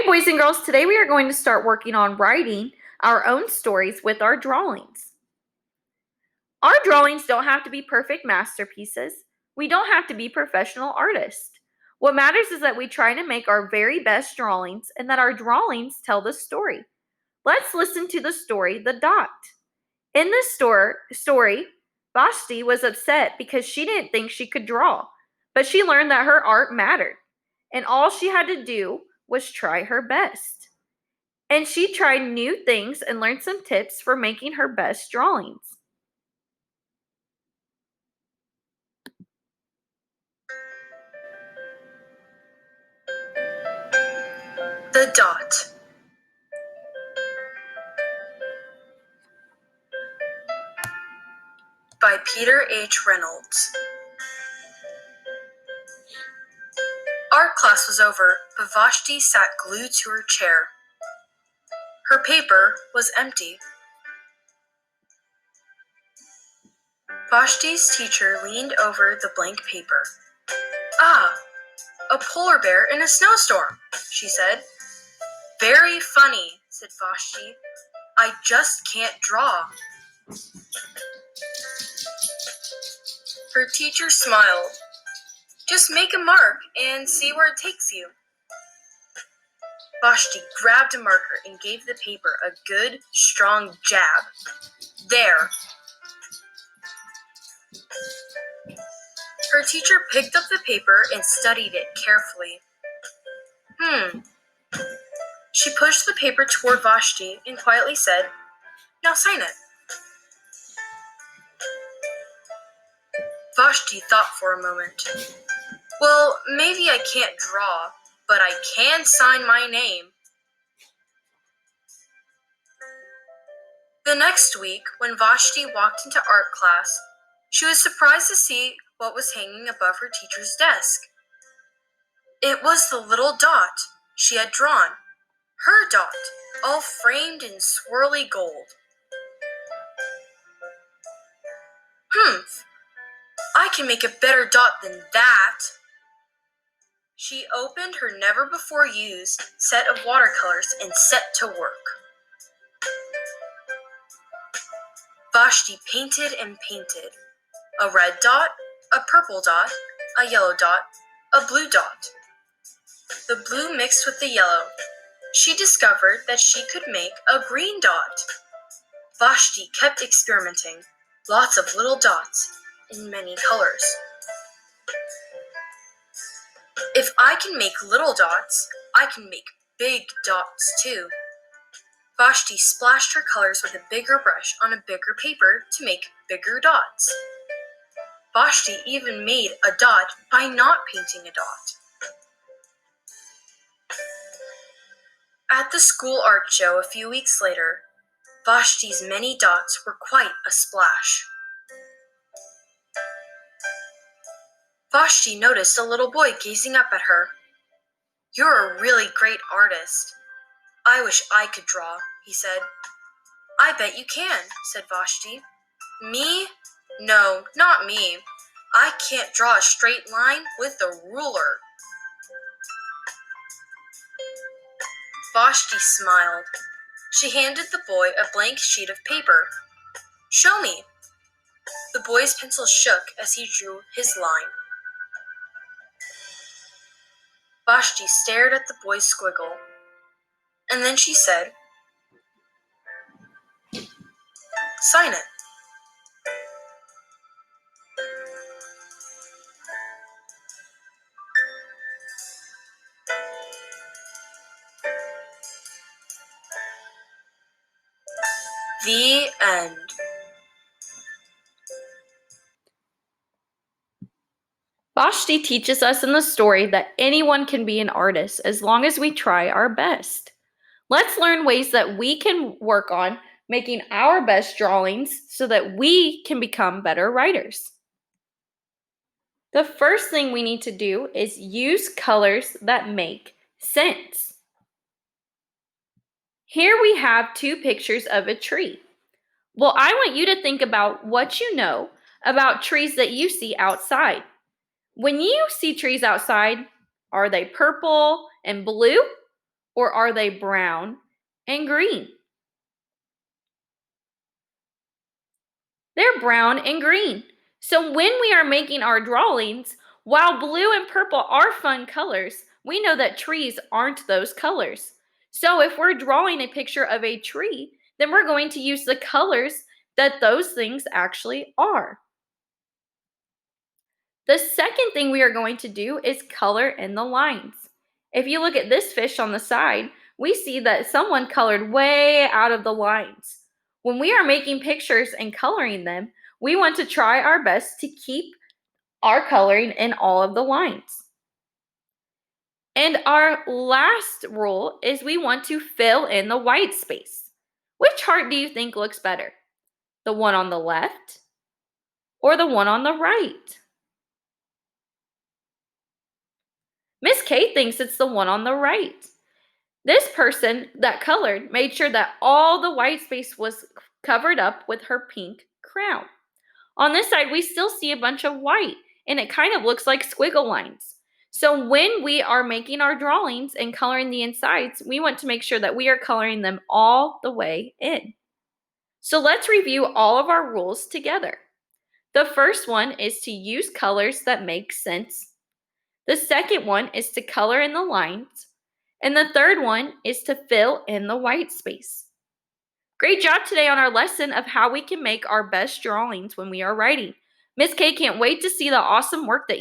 boys and girls, today we are going to start working on writing our own stories with our drawings. Our drawings don't have to be perfect masterpieces. We don't have to be professional artists. What matters is that we try to make our very best drawings and that our drawings tell the story. Let's listen to the story, The Dot. In this story, Vashti was upset because she didn't think she could draw, but she learned that her art mattered, and all she had to do was try her best. And she tried new things and learned some tips for making her best drawings. The Dot by Peter H. Reynolds. Art class was over, but Vashti sat glued to her chair. Her paper was empty. Vashti's teacher leaned over the blank paper. "Ah, a polar bear in a snowstorm," she said. "Very funny," said Vashti. "I just can't draw." Her teacher smiled. "Just make a mark and see where it takes you." Vashti grabbed a marker and gave the paper a good, strong jab. There. Her teacher picked up the paper and studied it carefully. She pushed the paper toward Vashti and quietly said, "Now sign it." Vashti thought for a moment. "Well, maybe I can't draw, but I can sign my name." The next week, when Vashti walked into art class, she was surprised to see what was hanging above her teacher's desk. It was the little dot she had drawn, her dot, all framed in swirly gold. I can make a better dot than that." She opened her never-before-used set of watercolors and set to work. Vashti painted and painted. A red dot, a purple dot, a yellow dot, a blue dot. The blue mixed with the yellow. She discovered that she could make a green dot. Vashti kept experimenting, lots of little dots in many colors. "If I can make little dots, I can make big dots too." Vashti splashed her colors with a bigger brush on a bigger paper to make bigger dots. Vashti even made a dot by not painting a dot. At the school art show a few weeks later, Vashti's many dots were quite a splash. Vashti noticed a little boy gazing up at her. "You're a really great artist. I wish I could draw," he said. "I bet you can," said Vashti. "Me? No, not me. I can't draw a straight line with a ruler." Vashti smiled. She handed the boy a blank sheet of paper. "Show me." The boy's pencil shook as he drew his line. Vashti stared at the boy's squiggle, and then she said, "Sign it." The end. Vashti teaches us in the story that anyone can be an artist as long as we try our best. Let's learn ways that we can work on making our best drawings so that we can become better writers. The first thing we need to do is use colors that make sense. Here we have two pictures of a tree. Well, I want you to think about what you know about trees that you see outside. When you see trees outside, are they purple and blue? or are they brown and green? They're brown and green. So when we are making our drawings, while blue and purple are fun colors, we know that trees aren't those colors. So if we're drawing a picture of a tree, then we're going to use the colors that those things actually are. The second thing we are going to do is color in the lines. If you look at this fish on the side, we see that someone colored way out of the lines. When we are making pictures and coloring them, we want to try our best to keep our coloring in all of the lines. And our last rule is we want to fill in the white space. Which heart do you think looks better? The one on the left or the one on the right? Miss K thinks it's the one on the right. This person that colored made sure that all the white space was covered up with her pink crown. On this side, we still see a bunch of white, and it kind of looks like squiggle lines. So when we are making our drawings and coloring the insides, we want to make sure that we are coloring them all the way in. So let's review all of our rules together. The first one is to use colors that make sense. The second one is to color in the lines. And the third one is to fill in the white space. Great job today on our lesson of how we can make our best drawings when we are writing. Miss K can't wait to see the awesome work that